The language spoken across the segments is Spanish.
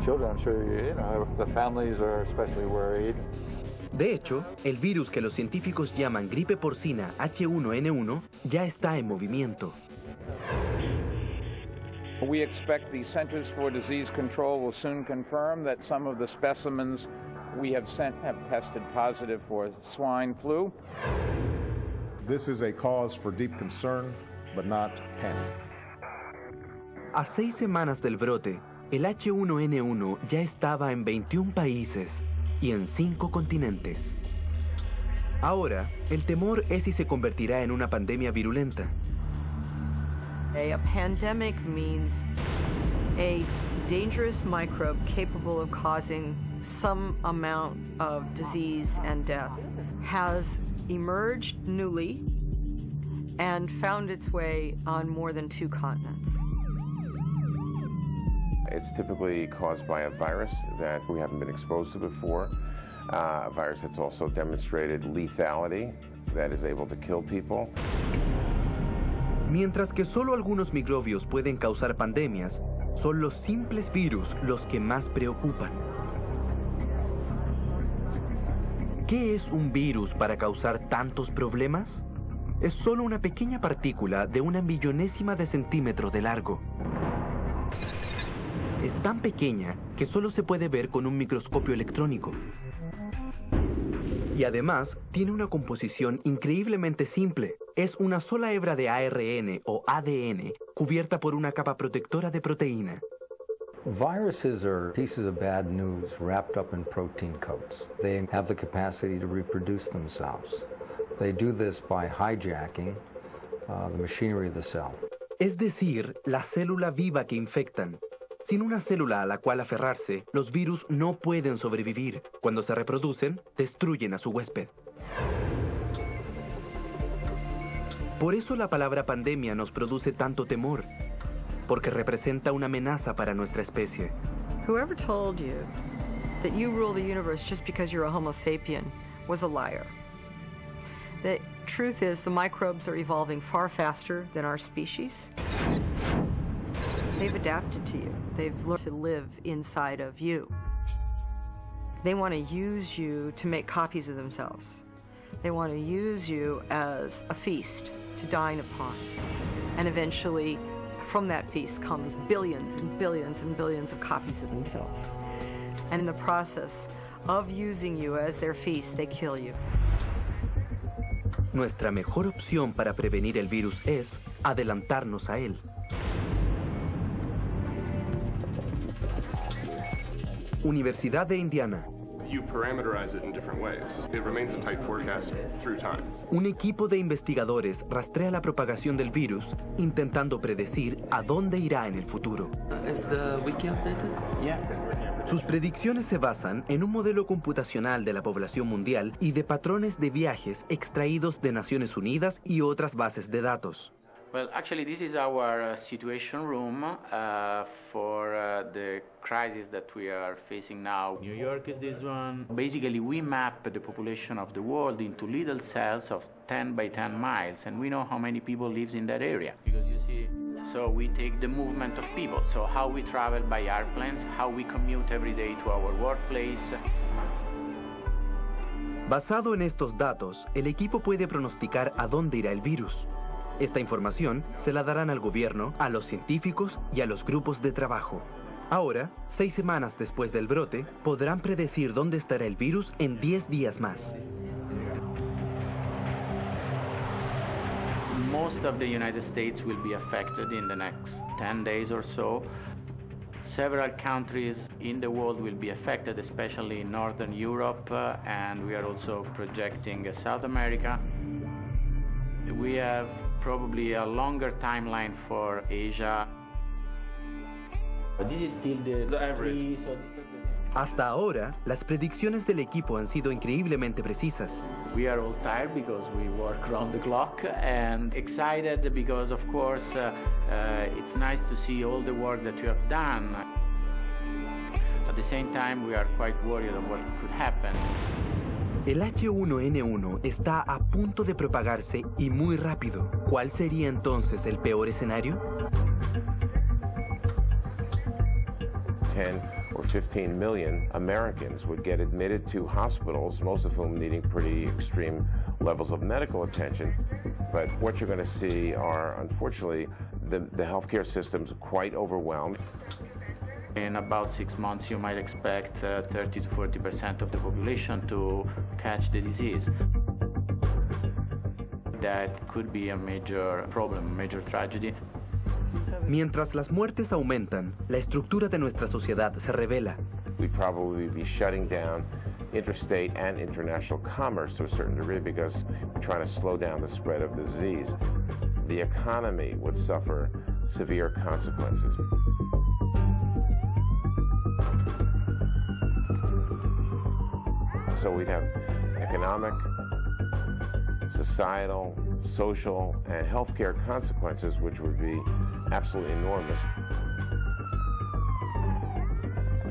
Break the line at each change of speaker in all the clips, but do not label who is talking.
children, I'm sure the families are especially worried.
De hecho, el virus que los científicos llaman gripe porcina H1N1 ya está en movimiento.
We expect the Centers for Disease Control will soon confirm that some of the specimens we have sent have tested positive for swine flu.
This is a cause for deep concern, but not panic.
A 6 semanas del brote, el H1N1 ya estaba en 21 países y en 5 continentes. Ahora, el temor es si se convertirá en una pandemia virulenta.
A pandemic means a dangerous microbe capable of causing some amount of disease and death has emerged newly and found its way on more than 2 continents.
It's typically caused by a virus that we haven't been exposed to before, a virus that's also demonstrated lethality, that is able to kill people.
Mientras que solo algunos microbios pueden causar pandemias, son los simples virus los que más preocupan. ¿Qué es un virus para causar tantos problemas? Es solo una pequeña partícula de 1/1000ª de centímetro de largo. Es tan pequeña que solo se puede ver con un microscopio electrónico. Y además, tiene una composición increíblemente simple. Es una sola hebra de ARN o ADN cubierta por una capa protectora de proteína.
Viruses are pieces of bad news wrapped up in protein coats. They have the capacity to reproduce themselves. They do this by hijacking the machinery of the cell.
Es decir, la célula viva que infectan. Sin una célula a la cual aferrarse, los virus no pueden sobrevivir. Cuando se reproducen, destruyen a su huésped. Por eso la palabra pandemia nos produce tanto temor, porque representa una amenaza para nuestra especie.
Whoever told you that you rule the universe just because you're a Homo sapien was a liar. The truth is the microbes are evolving far faster than our species. They've adapted to you. They've learned to live inside of you. They want to use you to make copies of themselves. They want to use you as a feast to dine upon. And eventually, from that feast comes billions and billions and billions of copies of themselves. And in the process of using you as their feast, they kill you.
Nuestra mejor opción para prevenir el virus es adelantarnos a él. Universidad de Indiana.
You parameterize it in different ways. It remains a tight forecast through time.
Un equipo de investigadores rastrea la propagación del virus, intentando predecir a dónde irá en el futuro.
Is the wiki updated?
Yeah. Sus predicciones se basan en un modelo computacional de la población mundial y de patrones de viajes extraídos de Naciones Unidas y otras bases de datos.
Well, actually, this is our situation room for the crisis that we are facing now. New York is this one. Basically, we map the population of the world into little cells of 10 by 10 miles, and we know how many people lives in that area. Because you see, so we take the movement of people, so how we travel by airplanes, how we commute every day to our workplace.
Basado en estos datos, el equipo puede pronosticar a dónde irá el virus. Esta información se la darán al gobierno, a los científicos y a los grupos de trabajo. Ahora, 6 semanas después del brote, podrán predecir dónde estará el virus en 10 días más.
Most of the United States will be affected in the next 10 days or so. Several countries in the world will be affected, especially in Northern Europe, and we are also projecting South America. We have probably a longer timeline for Asia. This is still the average.
Hasta ahora, las predicciones del equipo han sido increíblemente precisas.
We are all tired because we work around the clock and excited because, of course, it's nice to see all the work that you have done. At the same time, we are quite worried of what could happen.
El H1N1 está a punto de propagarse y muy rápido. ¿Cuál sería entonces el peor escenario?
10 or 15 million Americans would get admitted to hospitals, most of whom needing pretty extreme levels of medical attention. But what you're going to see are, unfortunately, the healthcare system's quite overwhelmed.
In about 6 months, you might expect 30 to 40% of the population to catch the disease. That could be a major problem, a major tragedy.
Mientras las muertes aumentan, la estructura de nuestra sociedad se revela.
We'd probably be shutting down interstate and international commerce to a certain degree because we're trying to slow down the spread of the disease. The economy would suffer severe consequences. So we'd have economic, societal, social, and healthcare consequences which would be absolutely enormous.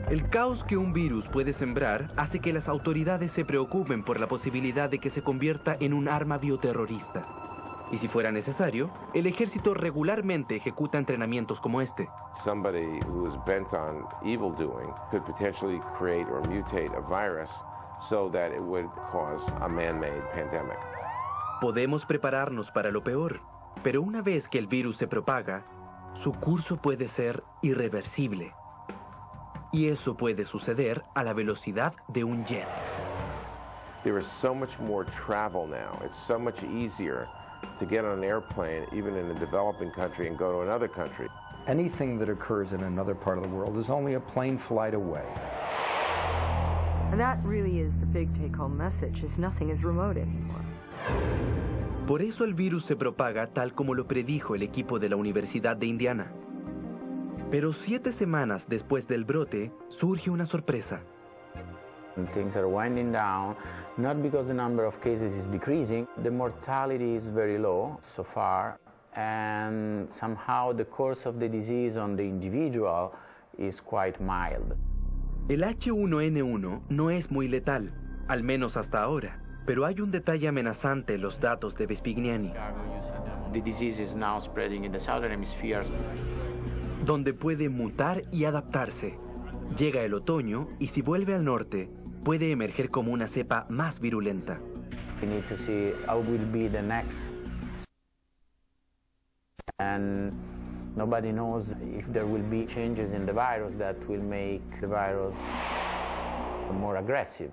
El caos que un virus puede sembrar hace que las autoridades se preocupen por la posibilidad de que se convierta en un arma bioterrorista. Y si fuera necesario, el ejército regularmente ejecuta entrenamientos como este.
Somebody who is bent on evil doing could potentially create or mutate a virus so that it would cause a man-made pandemic.
Podemos prepararnos para lo peor, pero una vez que el virus se propaga, su curso puede ser irreversible. Y eso puede suceder a la velocidad de un jet.
There is so much more travel now. It's so much easier to get on an airplane, even in a developing country, and go to another country.
Anything that occurs in another part of the world is only a plane flight away.
And that really is the big take-home message, is nothing is remote anymore.
Por eso el virus se propaga tal como lo predijo el equipo de la Universidad de Indiana. Pero 7 semanas después del brote, surge una sorpresa.
Things are winding down, not because the number of cases is decreasing, the mortality is very low so far, and somehow the course of the disease on the individual is quite mild.
El H1N1 no es muy letal, al menos hasta ahora, pero hay un detalle amenazante en los datos de Vespignani.
The disease is now spreading in the southern hemisphere.
Donde puede mutar y adaptarse. Llega el otoño y si vuelve al norte, puede emerger como una cepa más virulenta.
We need to see how will be the next. And nobody knows if there will be changes in the virus that will make the virus more aggressive.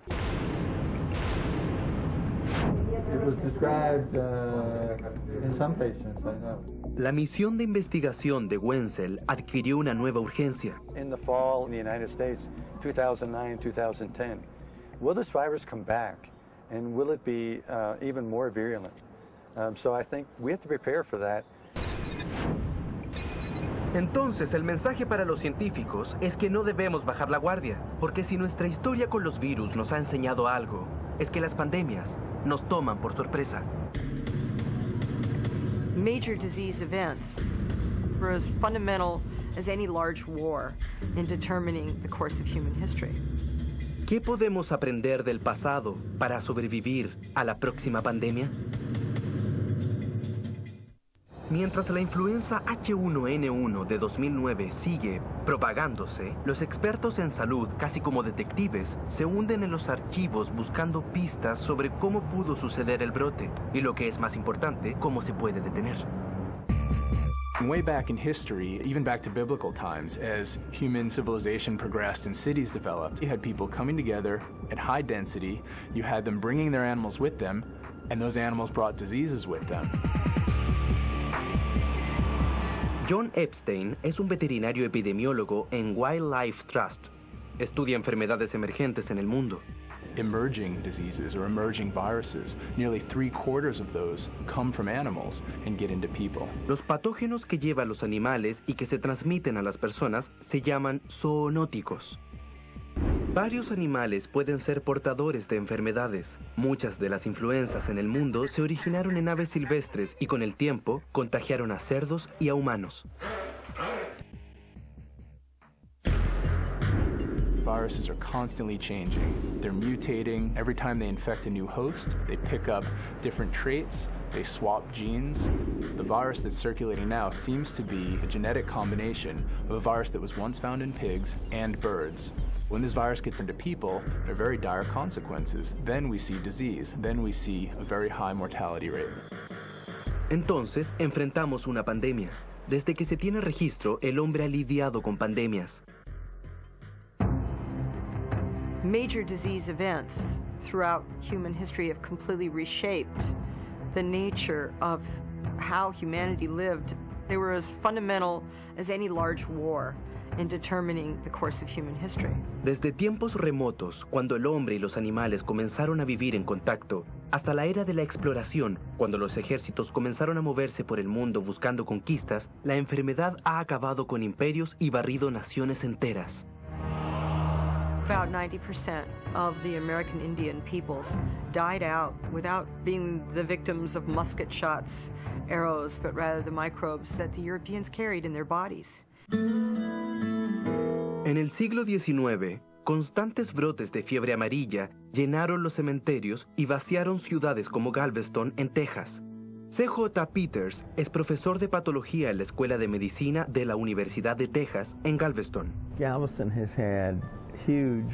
It was described in some patients, I know.
La misión de investigación de Wenzel adquirió una nueva urgencia.
In the fall in the United States, 2009, 2010, will this virus come back? And will it be even more virulent? So I think we have to prepare for that.
Entonces, el mensaje para los científicos es que no debemos bajar la guardia, porque si nuestra historia con los virus nos ha enseñado algo, es que las pandemias nos toman por sorpresa.
Major disease events were as fundamental as any large war in determining the course of human history.
¿Qué podemos aprender del pasado para sobrevivir a la próxima pandemia? Mientras la influenza H1N1 de 2009 sigue propagándose, los expertos en salud, casi como detectives, se hunden en los archivos buscando pistas sobre cómo pudo suceder el brote y, lo que es más importante, cómo se puede detener.
Way back in history, even back to biblical times, as human civilization progressed and cities developed, you had people coming together at high density, you had them bringing their animals with them, and those animals brought diseases with them.
John Epstein es un veterinario epidemiólogo en Wildlife Trust. Estudia enfermedades emergentes en el mundo.
Emerging diseases or emerging viruses, nearly 3/4 of those come from animals and get into people.
Los patógenos que llevan los animales y que se transmiten a las personas se llaman zoonóticos. Varios animales pueden ser portadores de enfermedades. Muchas de las influencias en el mundo se originaron en aves silvestres y con el tiempo contagiaron a cerdos y a humanos.
viruses are constantly changing. They're mutating. Every time they infect a new host, they pick up different traits, they swap genes. The virus that's circulating now seems to be a genetic combination of a virus that was once found in pigs and birds. When this virus gets into people, there are very dire consequences. Then we see disease. Then we see a very high mortality rate.
Entonces, enfrentamos una pandemia. Desde que se tiene registro, el hombre ha lidiado con pandemias.
Major disease events throughout human history have completely reshaped the nature of how humanity lived. They were as fundamental as any large war in determining the course of human history.
Desde tiempos remotos, cuando el hombre y los animales comenzaron a vivir en contacto, hasta la era de la exploración, cuando los ejércitos comenzaron a moverse por el mundo buscando conquistas, la enfermedad ha acabado con imperios y barrido naciones enteras.
About 90% of the American Indian peoples died out without being the victims of musket shots, arrows, but rather the microbes that the Europeans carried in their bodies.
En el siglo XIX, constantes brotes de fiebre amarilla llenaron los cementerios y vaciaron ciudades como Galveston, en Texas. C.J. Peters es profesor de patología en la Escuela de Medicina de la Universidad de Texas, en Galveston.
Galveston has had huge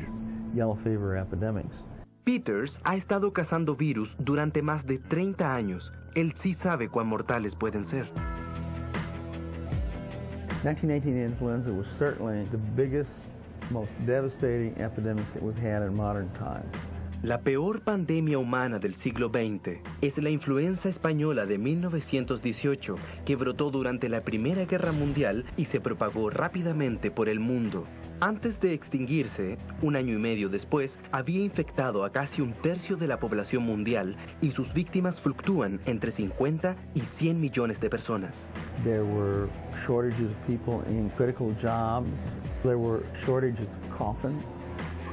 yellow fever epidemics.
Peters ha estado cazando virus durante más de 30 años. Él sí sabe cuán mortales pueden ser.
1918 influenza was certainly the biggest, most devastating epidemic that we've had in modern times.
La peor pandemia humana del siglo XX es la influenza española de 1918, que brotó durante la Primera Guerra Mundial y se propagó rápidamente por el mundo. Antes de extinguirse, un año y medio después, había infectado a casi un tercio de la población mundial y sus víctimas fluctúan entre 50 y 100 millones de personas.
There were shortages of people in critical jobs. There were shortages of coffins.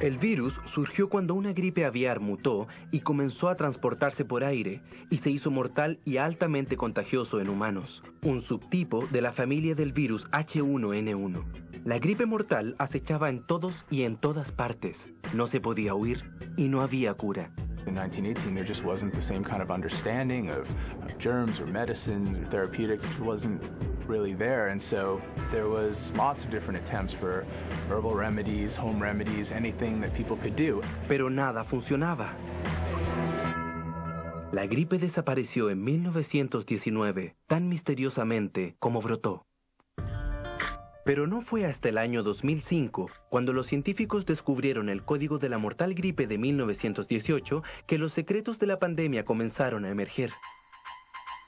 El virus surgió cuando una gripe aviar mutó y comenzó a transportarse por aire y se hizo mortal y altamente contagioso en humanos, un subtipo de la familia del virus H1N1. La gripe mortal acechaba en todos y en todas partes. No se podía huir y no había cura.
In 1918, there just wasn't the same kind of understanding of germs or medicines or therapeutics. It wasn't really there, and so there was lots of different attempts for herbal remedies, home remedies, anything that people could do.
Pero nada funcionaba. La gripe desapareció en 1919, tan misteriosamente como brotó. Pero no fue hasta el año 2005, cuando los científicos descubrieron el código de la mortal gripe de 1918, que los secretos de la pandemia comenzaron a emerger.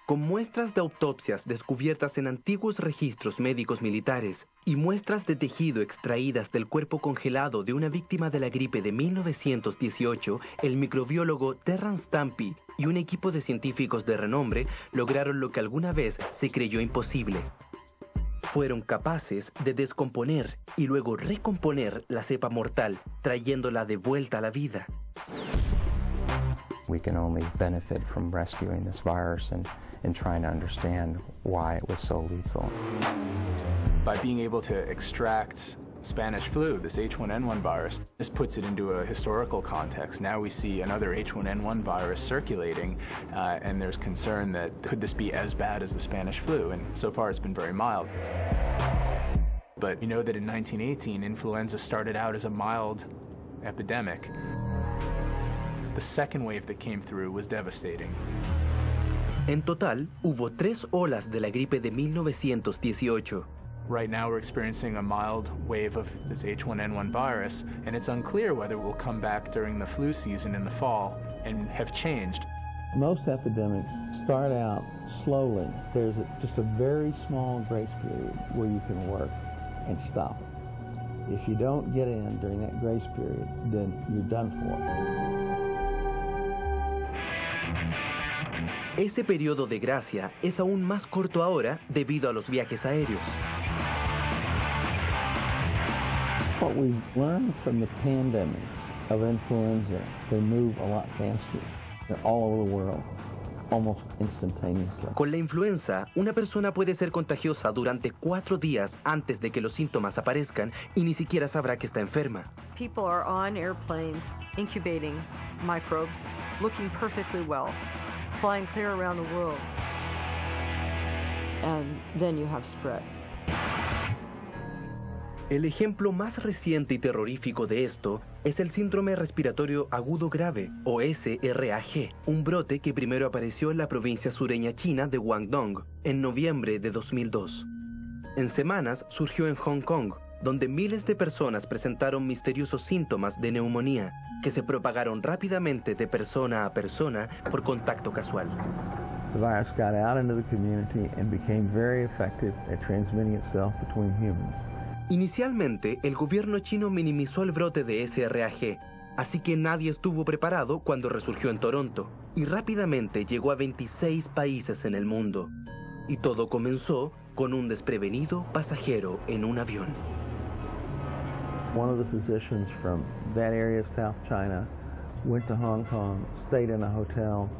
Con muestras de autopsias descubiertas en antiguos registros médicos militares y muestras de tejido extraídas del cuerpo congelado de una víctima de la gripe de 1918, el microbiólogo Terrance Stampy y un equipo de científicos de renombre lograron lo que alguna vez se creyó imposible. Fueron capaces de descomponer y luego recomponer la cepa mortal, trayéndola de vuelta a la vida.
We can only benefit from rescuing this virus and trying to understand why it was so lethal.
By being able to extract Spanish flu, this H1N1 virus, this puts it into a historical context. Now we see another H1N1 virus circulating, and there's concern that could this be as bad as the Spanish flu? And so far it's been very mild. But you know that in 1918, influenza started out as a mild epidemic. The second wave that came through was devastating.
En total, hubo 3 olas de la gripe de 1918.
Right now we're experiencing a mild wave of this H1N1 virus, and it's unclear whether it will come back during the flu season in the fall and have changed.
Most epidemics start out slowly. There's just a very small grace period where you can work and stop it. If you don't get in during that grace period, then you're done for.
Ese periodo de gracia es aún más corto ahora debido a los viajes aéreos.
What we've learned from the pandemics of influenza, they move a lot faster. They're all over the world. almost instantaneously.
Con la influenza, una persona puede ser contagiosa durante 4 días antes de que los síntomas aparezcan y ni siquiera sabrá que está enferma.
People are on airplanes incubating microbes, looking perfectly well, flying clear around the world. And then you have spread.
El ejemplo más reciente y terrorífico de esto es el síndrome respiratorio agudo grave, o SRAG, un brote que primero apareció en la provincia sureña china de Guangdong en noviembre de 2002. En semanas surgió en Hong Kong, donde miles de personas presentaron misteriosos síntomas de neumonía que se propagaron rápidamente de persona a persona por contacto casual.
The virus got out into the community and became very effective at transmitting itself between humans.
Inicialmente, el gobierno chino minimizó el brote de SRAG, así que nadie estuvo preparado cuando resurgió en Toronto, y rápidamente llegó a 26 países en el mundo. Y todo comenzó con un desprevenido pasajero en un avión.
One of the physicians from that area of South China went to Hong Kong, stayed in a hotel,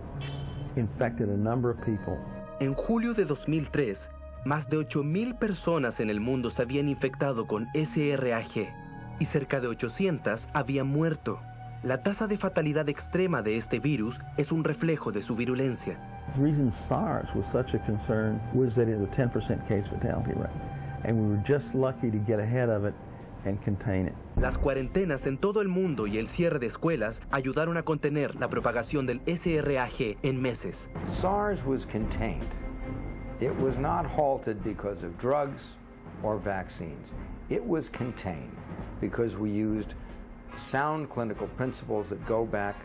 infected a number of people.
En julio de 2003, más de 8.000 personas en el mundo se habían infectado con SRAG y cerca de 800 habían muerto. La tasa de fatalidad extrema de este virus es un reflejo de su virulencia.
The reason SARS was such a concern was that it was a 10% case fatality rate, and we were just lucky to get ahead of it and contain it.
Las cuarentenas en todo el mundo y el cierre de escuelas ayudaron a contener la propagación del SRAG en meses.
SARS was contained. It was not halted because of drugs or vaccines. It was contained because we used sound clinical principles that go back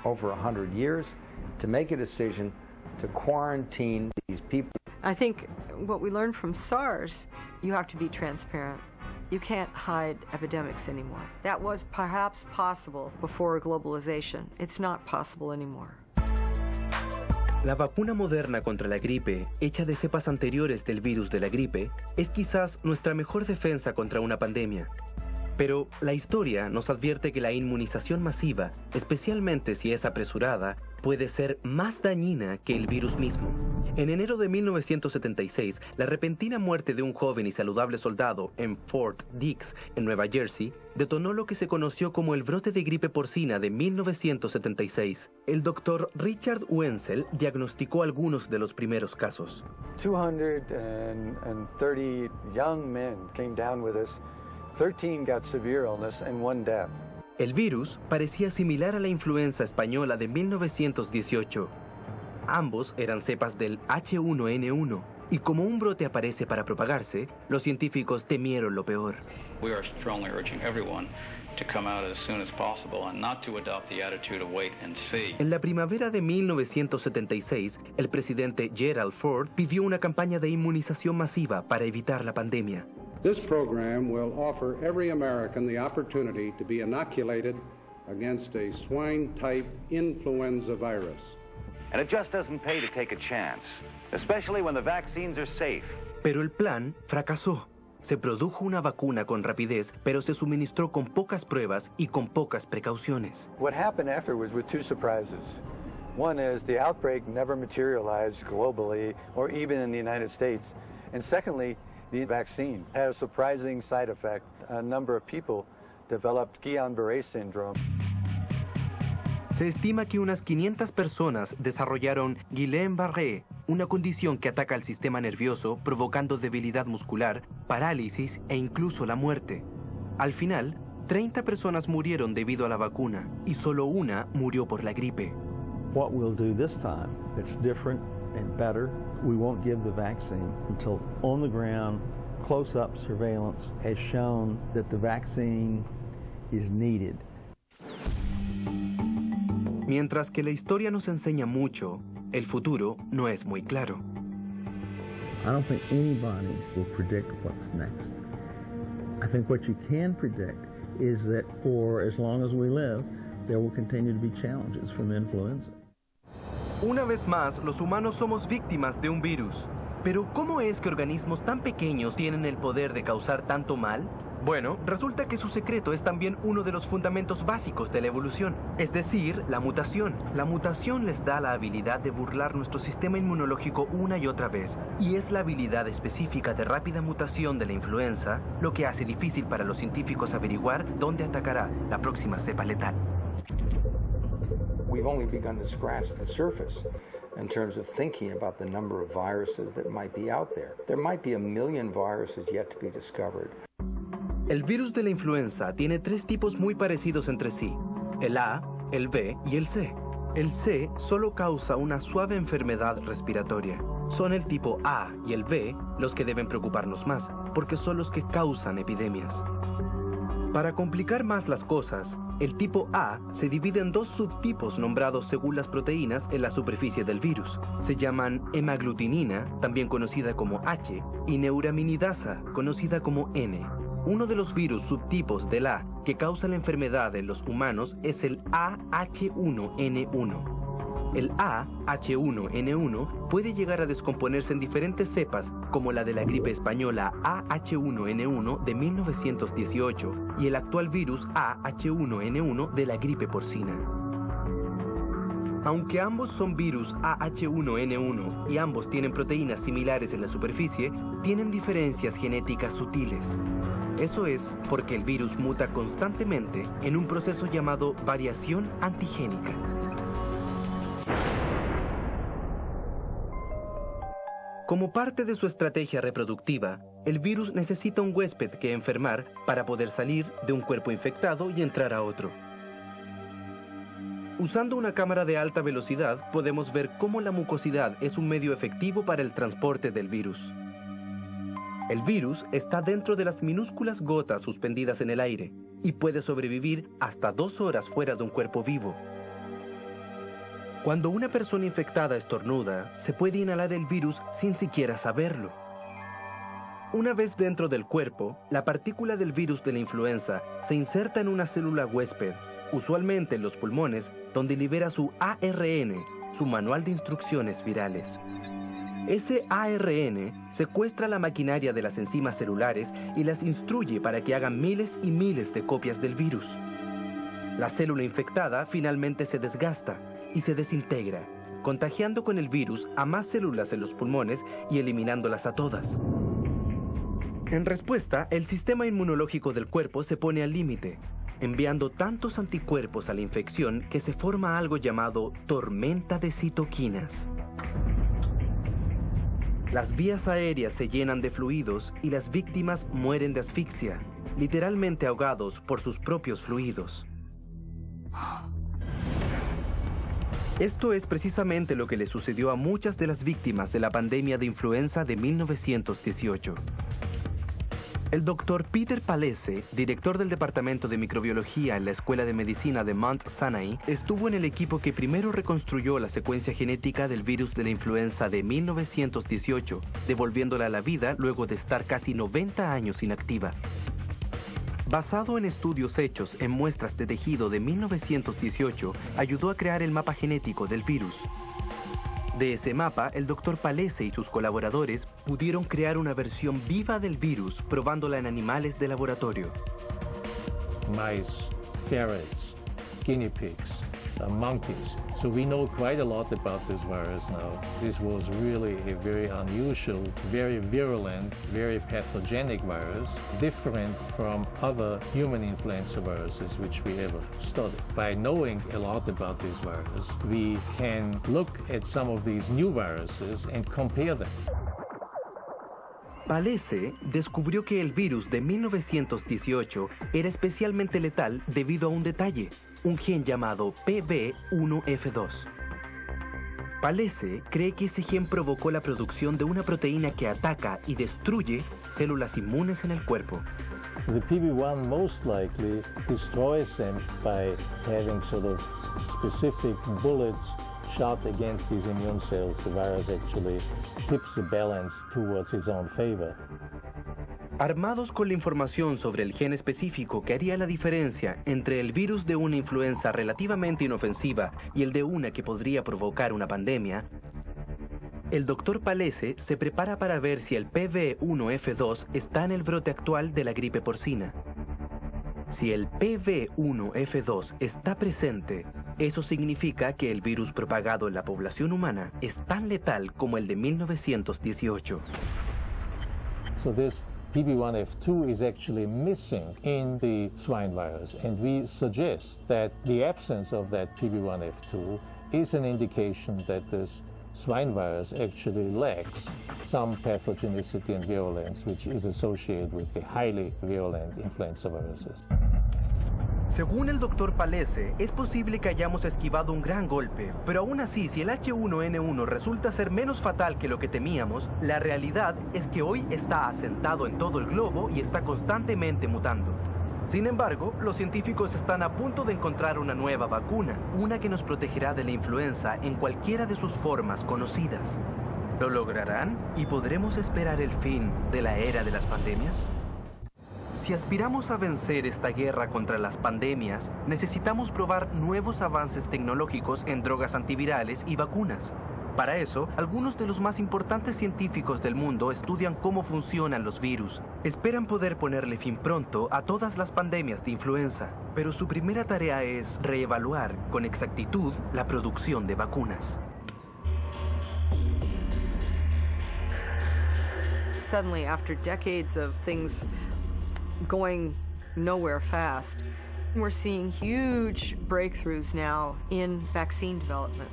over 100 years to make a decision to quarantine these people.
I think what we learned from SARS, you have to be transparent. You can't hide epidemics anymore. That was perhaps possible before globalization. It's not possible anymore.
La vacuna moderna contra la gripe, hecha de cepas anteriores del virus de la gripe, es quizás nuestra mejor defensa contra una pandemia. Pero la historia nos advierte que la inmunización masiva, especialmente si es apresurada, puede ser más dañina que el virus mismo. En enero de 1976, la repentina muerte de un joven y saludable soldado en Fort Dix, en Nueva Jersey, detonó lo que se conoció como el brote de gripe porcina de 1976. El doctor Richard Wenzel diagnosticó algunos de los primeros casos.
230 young men came down with us. 13 got severe illness and 1 death.
El virus parecía similar a la influenza española de 1918. Ambos eran cepas del H1N1, y como un brote aparece para propagarse, los científicos temieron lo peor.
We are strongly urging everyone to come out as soon as possible and not to adopt the attitude of wait and see.
En la primavera de 1976, el presidente Gerald Ford pidió una campaña de inmunización masiva para evitar la pandemia.
This program will offer every American the opportunity to be inoculated against a swine-type influenza virus.
And it just doesn't pay to take a chance, especially when the vaccines are safe.
Pero el plan fracasó. Se produjo una vacuna con rapidez, pero se suministró con pocas pruebas y con pocas precauciones.
What happened afterwards were 2 surprises. One is the outbreak never materialized globally or even in the United States. And secondly, the vaccine had a surprising side effect. A number of people developed Guillain-Barré syndrome.
Se estima que unas 500 personas desarrollaron Guillain-Barré, una condición que ataca al sistema nervioso provocando debilidad muscular, parálisis e incluso la muerte. Al final, 30 personas murieron debido a la vacuna y solo una murió por la gripe.
What we'll do this time that's different and better, we won't give the vaccine until on the ground, close-up surveillance has shown that the vaccine is needed.
Mientras que la historia nos enseña mucho, el futuro no es muy claro.
I don't think anybody will predict what's next. I think what you can predict is that for as long as we live, there will continue to be challenges from influenza.
Una vez más, los humanos somos víctimas de un virus. Pero ¿cómo es que organismos tan pequeños tienen el poder de causar tanto mal? Bueno, resulta que su secreto es también uno de los fundamentos básicos de la evolución, es decir, la mutación. La mutación les da la habilidad de burlar nuestro sistema inmunológico una y otra vez, y es la habilidad específica de rápida mutación de la influenza lo que hace difícil para los científicos averiguar dónde atacará la próxima cepa letal.
We've only begun to scratch the surface in terms of thinking about the number of viruses that might be out there. There might be 1 million viruses yet to be discovered.
El virus de la influenza tiene 3 tipos muy parecidos entre sí, el A, el B y el C. El C solo causa una suave enfermedad respiratoria. Son el tipo A y el B los que deben preocuparnos más, porque son los que causan epidemias. Para complicar más las cosas, el tipo A se divide en 2 subtipos nombrados según las proteínas en la superficie del virus. Se llaman hemaglutinina, también conocida como H, y neuraminidasa, conocida como N. Uno de los virus subtipos del A que causa la enfermedad en los humanos es el AH1N1. El AH1N1 puede llegar a descomponerse en diferentes cepas, como la de la gripe española AH1N1 de 1918 y el actual virus AH1N1 de la gripe porcina. Aunque ambos son virus AH1N1 y ambos tienen proteínas similares en la superficie, tienen diferencias genéticas sutiles. Eso es porque el virus muta constantemente en un proceso llamado variación antigénica. Como parte de su estrategia reproductiva, el virus necesita un huésped que enfermar para poder salir de un cuerpo infectado y entrar a otro. Usando una cámara de alta velocidad, podemos ver cómo la mucosidad es un medio efectivo para el transporte del virus. El virus está dentro de las minúsculas gotas suspendidas en el aire y puede sobrevivir hasta 2 horas fuera de un cuerpo vivo. Cuando una persona infectada estornuda, se puede inhalar el virus sin siquiera saberlo. Una vez dentro del cuerpo, la partícula del virus de la influenza se inserta en una célula huésped, usualmente en los pulmones, donde libera su ARN, su manual de instrucciones virales. Ese ARN secuestra la maquinaria de las enzimas celulares y las instruye para que hagan miles y miles de copias del virus. La célula infectada finalmente se desgasta y se desintegra, contagiando con el virus a más células en los pulmones y eliminándolas a todas. En respuesta, el sistema inmunológico del cuerpo se pone al límite, enviando tantos anticuerpos a la infección que se forma algo llamado tormenta de citoquinas. Las vías aéreas se llenan de fluidos y las víctimas mueren de asfixia, literalmente ahogados por sus propios fluidos. Esto es precisamente lo que le sucedió a muchas de las víctimas de la pandemia de influenza de 1918. El doctor Peter Palese, director del Departamento de Microbiología en la Escuela de Medicina de Mount Sinai, estuvo en el equipo que primero reconstruyó la secuencia genética del virus de la influenza de 1918, devolviéndola a la vida luego de estar casi 90 años inactiva. Basado en estudios hechos en muestras de tejido de 1918, ayudó a crear el mapa genético del virus. De ese mapa, el Dr. Palese y sus colaboradores pudieron crear una versión viva del virus, probándola en animales de laboratorio.
Mice, ferrets, guinea pigs, monkeys. So we know quite a lot about this virus now. This was really a very unusual, very virulent, very pathogenic virus, different from other human influenza viruses which we ever studied. By knowing a lot about this virus, we can look at some of these new viruses and compare them.
Palese descubrió que el virus de 1918 era especialmente letal debido a un detalle, un gen llamado PB1F2. Palese cree que ese gen provocó la producción de una proteína que ataca y destruye células inmunes en el cuerpo.
The PB1 most likely destroys them by having sort of specific bullets shot against these immune cells. The virus actually tips the balance towards its own favor.
Armados con la información sobre el gen específico que haría la diferencia entre el virus de una influenza relativamente inofensiva y el de una que podría provocar una pandemia, El doctor Palese se prepara para ver si el PV1F2 está en el brote actual de la gripe porcina. Si el PV1F2 está presente, eso significa que el virus propagado en la población humana es tan letal como el de 1918.
So this PV1F2 is actually missing in the swine virus, and we suggest that the absence of that PV1F2 is an indication that this swine virus actually lacks some pathogenicity and virulence, which is associated with the highly virulent influenza viruses.
Según el doctor Palese, es posible que hayamos esquivado un gran golpe, pero aún así, si el H1N1 resulta ser menos fatal que lo que temíamos, la realidad es que hoy está asentado en todo el globo y está constantemente mutando. Sin embargo, los científicos están a punto de encontrar una nueva vacuna, una que nos protegerá de la influenza en cualquiera de sus formas conocidas. ¿Lo lograrán? ¿Y podremos esperar el fin de la era de las pandemias? Si aspiramos a vencer esta guerra contra las pandemias, necesitamos probar nuevos avances tecnológicos en drogas antivirales y vacunas. Para eso, algunos de los más importantes científicos del mundo estudian cómo funcionan los virus. Esperan poder ponerle fin pronto a todas las pandemias de influenza, pero su primera tarea es reevaluar con exactitud la producción de vacunas.
Suddenly, after decades of things going nowhere fast, we're seeing huge breakthroughs now in vaccine development.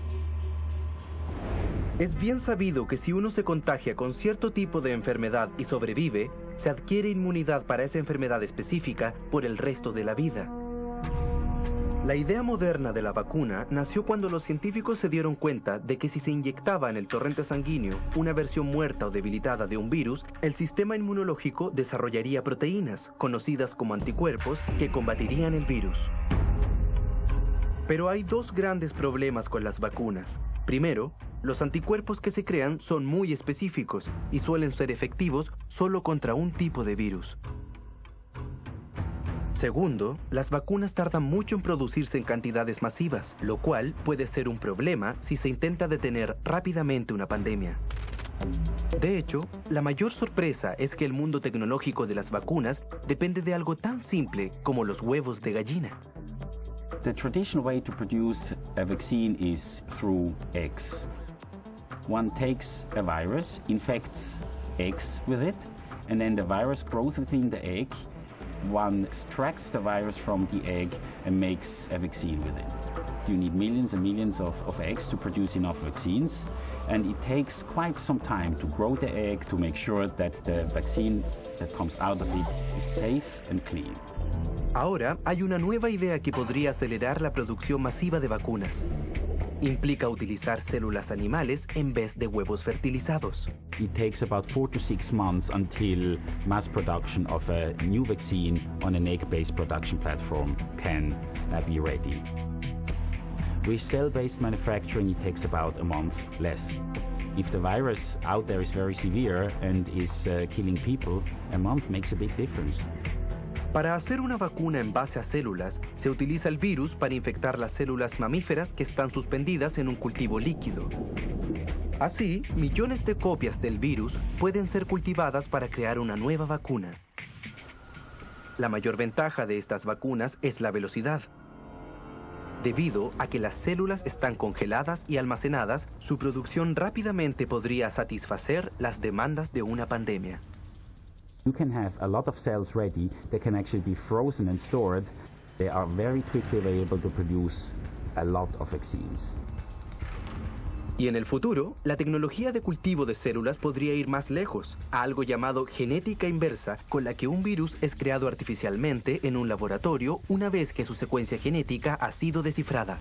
Es bien sabido que si uno se contagia con cierto tipo de enfermedad y sobrevive, se adquiere inmunidad para esa enfermedad específica por el resto de la vida. La idea moderna de la vacuna nació cuando los científicos se dieron cuenta de que si se inyectaba en el torrente sanguíneo una versión muerta o debilitada de un virus, el sistema inmunológico desarrollaría proteínas, conocidas como anticuerpos, que combatirían el virus. Pero hay dos grandes problemas con las vacunas. Primero, los anticuerpos que se crean son muy específicos y suelen ser efectivos solo contra un tipo de virus. Segundo, las vacunas tardan mucho en producirse en cantidades masivas, lo cual puede ser un problema si se intenta detener rápidamente una pandemia. De hecho, la mayor sorpresa es que el mundo tecnológico de las vacunas depende de algo tan simple como los huevos de gallina.
The traditional way to produce a vaccine is through eggs. One takes a virus, infects eggs with it, and then the virus grows within the egg. One extracts the virus from the egg and makes a vaccine with it. You need millions and millions of eggs to produce enough vaccines, and it takes quite some time to grow the egg to make sure that the vaccine that comes out of it is safe and clean.
Ahora hay una nueva idea que podría acelerar la producción masiva de vacunas. Implica utilizar células animales en vez de huevos fertilizados.
It takes about 4 to 6 months until mass production of a new vaccine on an egg-based production platform can be ready. With cell-based manufacturing, it takes about a month less. If the virus out there is very severe and is killing people, a month makes a big difference.
Para hacer una vacuna en base a células, se utiliza el virus para infectar las células mamíferas que están suspendidas en un cultivo líquido. Así, millones de copias del virus pueden ser cultivadas para crear una nueva vacuna. La mayor ventaja de estas vacunas es la velocidad. Debido a que las células están congeladas y almacenadas, su producción rápidamente podría satisfacer las demandas de una pandemia.
You can have a lot of cells ready. They can actually be frozen and stored. They are very quickly available to produce a lot of vaccines.
Y en el futuro, la tecnología de cultivo de células podría ir más lejos, a algo llamado genética inversa, con la que un virus es creado artificialmente en un laboratorio una vez que su secuencia genética ha sido descifrada.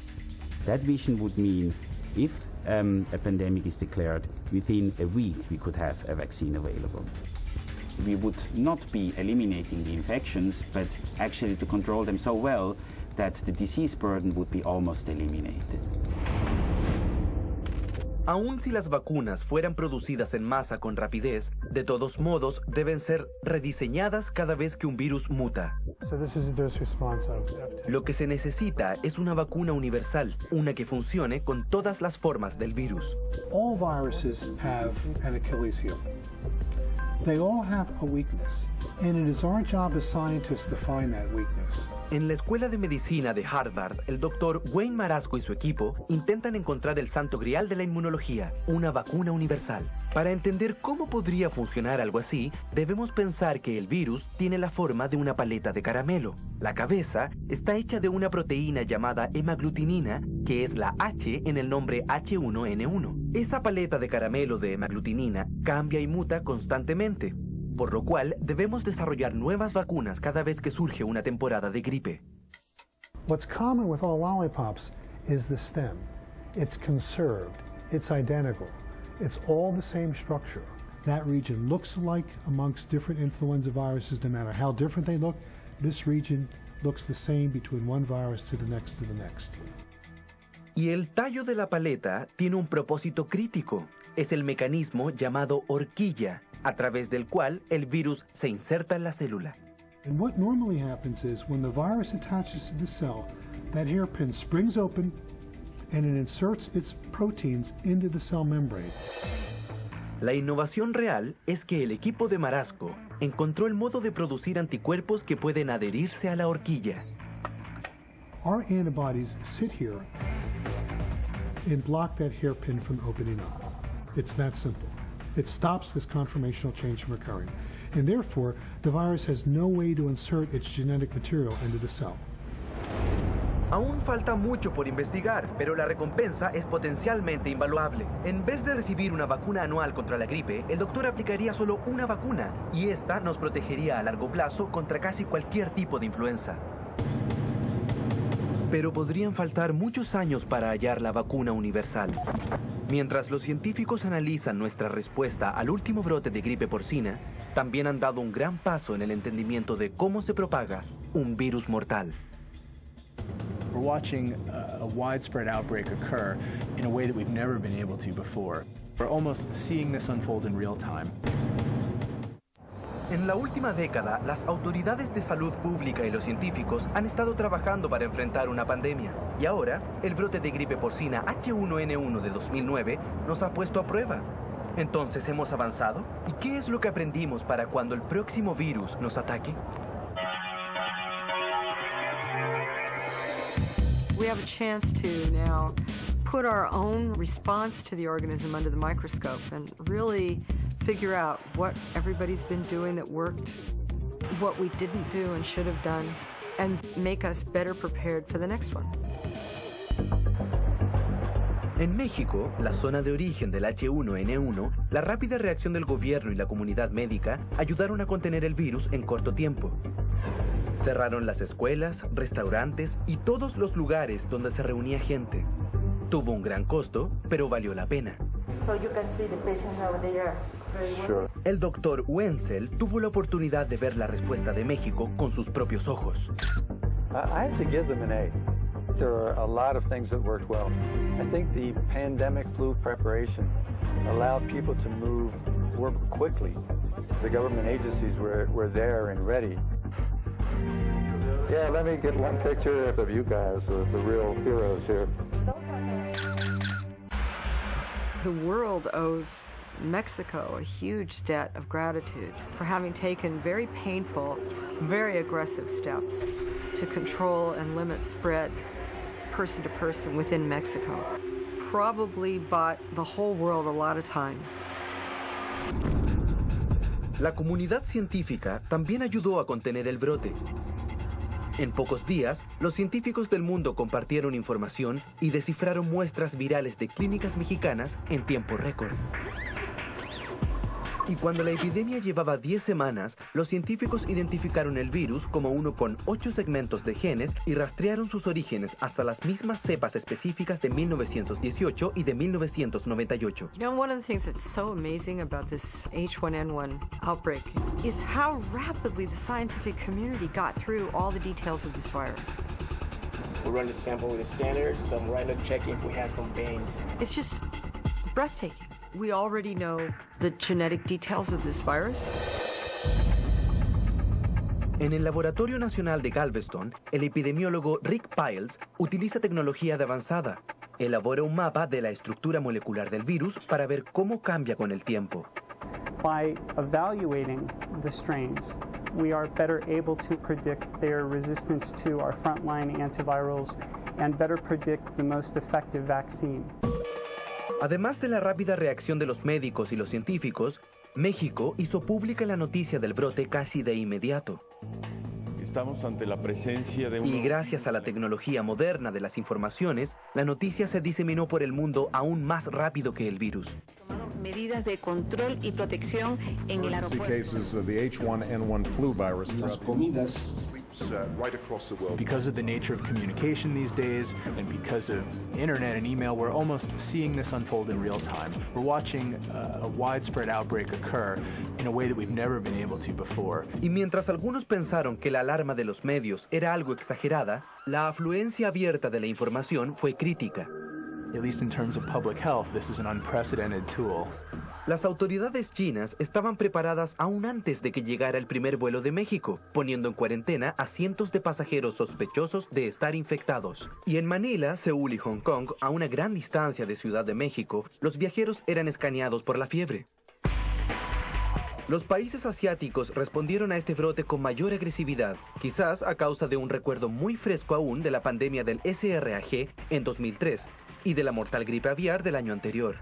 That vision would mean if a pandemic is declared, within a week we could have a vaccine available. We would not be eliminating the infections, but actually to control them so well that the disease burden would be almost eliminated.
Aun si las vacunas fueran producidas en masa con rapidez, de todos modos deben ser rediseñadas cada vez que un virus muta. Lo que se necesita es una vacuna universal, una que funcione con todas las formas del virus.
All viruses have an Achilles heel. They all have a weakness, and it is our job as scientists to find that weakness.
En la Escuela de Medicina de Harvard, el doctor Wayne Marasco y su equipo intentan encontrar el santo grial de la inmunología, una vacuna universal. Para entender cómo podría funcionar algo así, debemos pensar que el virus tiene la forma de una paleta de caramelo. La cabeza está hecha de una proteína llamada hemaglutinina, que es la H en el nombre H1N1. Esa paleta de caramelo de hemaglutinina cambia y muta constantemente, por lo cual debemos desarrollar nuevas vacunas cada vez que surge una temporada de gripe.
What's common with all lollipops is the stem. It's conserved. It's identical. It's all the same structure. That region looks alike amongst different influenza viruses, no matter how different they look. This region looks the same between one virus to the next to the next.
Y el tallo de la paleta tiene un propósito crítico. Es el mecanismo llamado horquilla, a través del cual el virus se inserta en la célula.
And what normally happens is when the virus attaches to the cell, that hairpin springs open and it inserts its proteins into the cell membrane.
La innovación real es que el equipo de Marasco encontró el modo de producir anticuerpos que pueden adherirse a la horquilla.
Our antibodies sit here and block that hairpin from opening up. It's that simple. It stops this conformational change from occurring. And therefore, the virus has no way to insert its genetic material into the cell.
Aún falta mucho por investigar, pero la recompensa es potencialmente invaluable. En vez de recibir una vacuna anual contra la gripe, el doctor aplicaría solo una vacuna, y esta nos protegería a largo plazo contra casi cualquier tipo de influenza. Pero podrían faltar muchos años para hallar la vacuna universal. Mientras los científicos analizan nuestra respuesta al último brote de gripe porcina, también han dado un gran paso en el entendimiento de cómo se propaga un virus mortal.
We're watching a widespread outbreak occur in a way that we've never been able to before. We're almost seeing this unfold in real time.
En la última década, las autoridades de salud pública y los científicos han estado trabajando para enfrentar una pandemia. Y ahora, el brote de gripe porcina H1N1 de 2009 nos ha puesto a prueba. Entonces, ¿hemos avanzado? ¿Y qué es lo que aprendimos para cuando el próximo virus nos ataque?
We have a chance to now put our own response to the organism under the microscope and really figure out what everybody's been doing that worked, what we didn't do and should have done, and make us better prepared for the next one.
En México, la zona de origen del H1N1, la rápida reacción del gobierno y la comunidad médica ayudaron a contener el virus en corto tiempo. Cerraron las escuelas, restaurantes y todos los lugares donde se reunía gente. Tuvo un gran costo, pero valió la pena. El doctor Wenzel tuvo la oportunidad de ver la respuesta de México con sus propios ojos.
I have to give them an A. There are a lot of things that worked well. I think the pandemic flu preparation allowed people to work quickly. The government agencies were there and ready. Yeah, let me get one picture of you guys, the real heroes here.
The world owes Mexico a huge debt of gratitude for having taken very painful, very aggressive steps to control and limit spread person to person within Mexico. Probably bought the whole world a lot of time.
La comunidad científica también ayudó a contener el brote. En pocos días, los científicos del mundo compartieron información y descifraron muestras virales de clínicas mexicanas en tiempo récord. Y cuando la epidemia llevaba 10 semanas, los científicos identificaron el virus como uno con 8 segmentos de genes y rastrearon sus orígenes hasta las mismas cepas específicas de 1918 y de 1998.
You know, one of the things that's so amazing about this H1N1 outbreak is how rapidly the scientific community got through all the details of this virus.
We run the sample with a standard, so I'm right now checking if we have some veins.
It's just breathtaking. We already know the genetic details of this virus.
En el Laboratorio Nacional de Galveston, el epidemiólogo Rick Piles utiliza tecnología de avanzada. Elabora un mapa de la estructura molecular del virus para ver cómo cambia con el tiempo.
By evaluating the strains, we are better able to predict their resistance to our frontline antivirals and better predict the most effective vaccine.
Además de la rápida reacción de los médicos y los científicos, México hizo pública la noticia del brote casi de inmediato.
Estamos ante la presencia de
Y gracias a la tecnología moderna de las informaciones, la noticia se diseminó por el mundo aún más rápido que el virus.
Medidas de control y protección en el aeropuerto.
Cases of the H1N1 flu virus.
Las comidas.
Right across the world.
Because of the nature of communication these days, and because of internet and email, we're almost seeing this unfold in real time. We're watching a widespread outbreak occur in a way that we've never been able to before.
Y mientras algunos pensaron que la alarma de los medios era algo exagerada, la afluencia abierta de la información fue crítica.
At least in terms of public health, this is an unprecedented tool.
Las autoridades chinas estaban preparadas aún antes de que llegara el primer vuelo de México, poniendo en cuarentena a cientos de pasajeros sospechosos de estar infectados. Y en Manila, Seúl y Hong Kong, a una gran distancia de Ciudad de México, los viajeros eran escaneados por la fiebre. Los países asiáticos respondieron a este brote con mayor agresividad, quizás a causa de un recuerdo muy fresco aún de la pandemia del SRAG en 2003 y de la mortal gripe aviar del año anterior.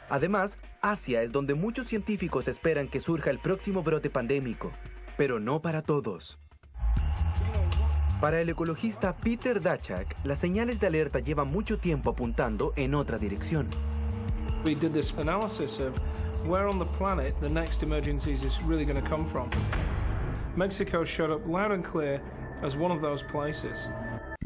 Además, Asia es donde muchos científicos esperan que surja el próximo brote pandémico, pero no para todos. Para el ecologista Peter Daszak, las señales de alerta llevan mucho tiempo apuntando en otra dirección.
We did this analysis of where on the planet the next emergencies is really going to come from. Mexico showed up loud and clear as one of those places.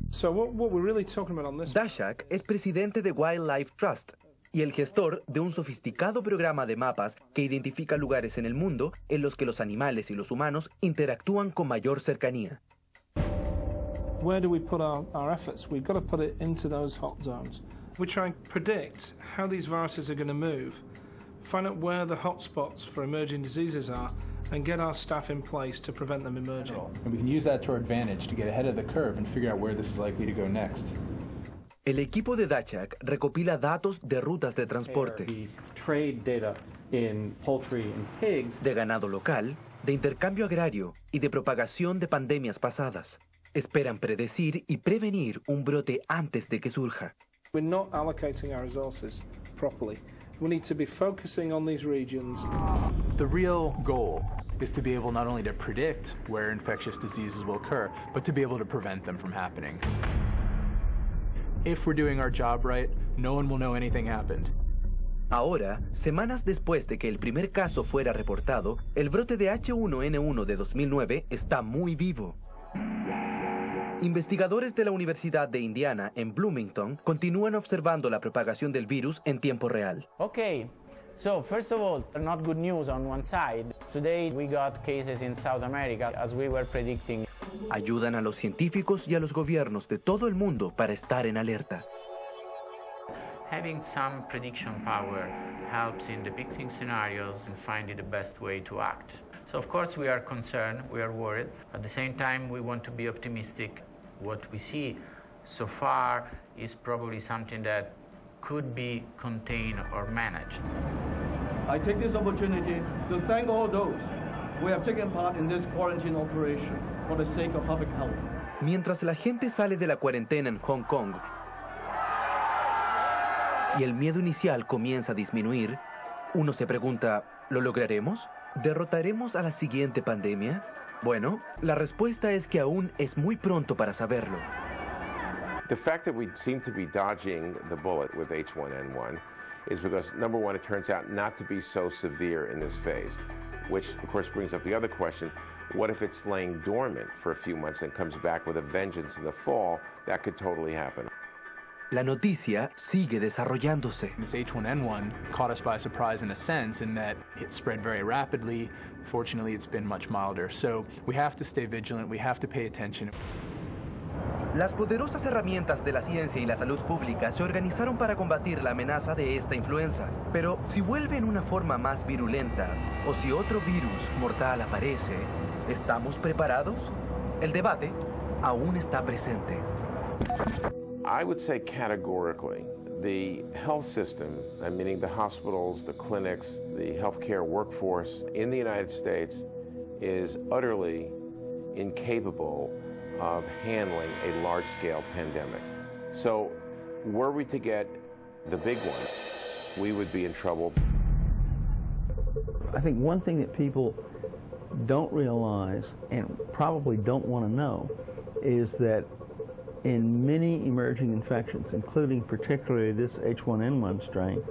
So what we're really talking about on this...
Daszak es presidente de Wildlife Trust y el gestor de un sofisticado programa de mapas que identifica lugares en el mundo en los que los animales y los humanos interactúan con mayor cercanía.
Where do we put our efforts? We've got to put it into those hot zones. We try and predict how these viruses are going to move, find out where the hot spots for emerging diseases are, and get our staff in place to prevent them emerging.
And we can use that to our advantage to get ahead of the curve and figure out where this is likely to go next.
El equipo de Daszak recopila datos de rutas de transporte, de ganado local, de intercambio agrario y de propagación de pandemias pasadas. Esperan predecir y prevenir un brote antes de que surja.
We're not allocating our resources properly. We need to be focusing on these regions.
The real goal is to be able not only to predict where infectious diseases will occur, but to be able to prevent them from happening. If we're doing our job right, no one will know anything happened.
Ahora, semanas después de que el primer caso fuera reportado, el brote de H1N1 de 2009 está muy vivo. Investigadores de la Universidad de Indiana en Bloomington continúan observando la propagación del virus en tiempo real.
Okay, so first of all, not good news on one side. Today we got cases in South America, as we were predicting.
Ayudan a los científicos y a los gobiernos de todo el mundo para estar en alerta.
Having some prediction power helps in depicting scenarios and finding the best way to act. So of course we are concerned, we are worried. At the same time, we want to be optimistic. What we see so far is probably something that could be contained or managed.
I take this opportunity to thank all those who have taken part in this quarantine operation for the sake of public health.
Mientras la gente sale de la cuarentena en Hong Kong y el miedo inicial comienza a disminuir, uno se pregunta, ¿lo lograremos? ¿Derrotaremos a la siguiente pandemia? Bueno, la respuesta es que aún es muy pronto para saberlo.
The fact that we seem to be dodging the bullet with H1N1 is because, number one, it turns out not to be so severe in this phase, which, of course, brings up the other question, what if it's laying dormant for a few months and comes back with a vengeance in the fall? That could totally happen.
La noticia sigue desarrollándose.
This H1N1 caught us by surprise in a sense in that it spread very rapidly. Fortunately, it's been much milder. So we have to stay vigilant. We have to pay attention.
Las poderosas herramientas de la ciencia y la salud pública se organizaron para combatir la amenaza de esta influenza. Pero si vuelve en una forma más virulenta, o si otro virus mortal aparece, ¿estamos preparados? El debate aún está presente.
I would say categorically, the health system, meaning the hospitals, the clinics, the healthcare workforce in the United States is utterly incapable of handling a large-scale pandemic. So were we to get the big ones, we would be in trouble.
I think one thing that people don't realize and probably don't want to know is that in many emerging infections, including particularly this H1N1 strain,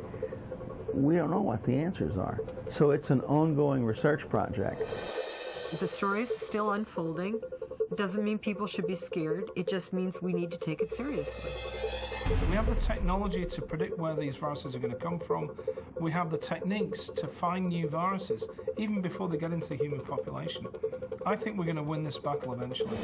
we don't know what the answers are. So it's an ongoing research project.
The story is still unfolding. It doesn't mean people should be scared. It just means we need to take it seriously.
We have the technology to predict where these viruses are going to come from. We have the techniques to find new viruses, even before they get into the human population. I think we're going to win this battle eventually.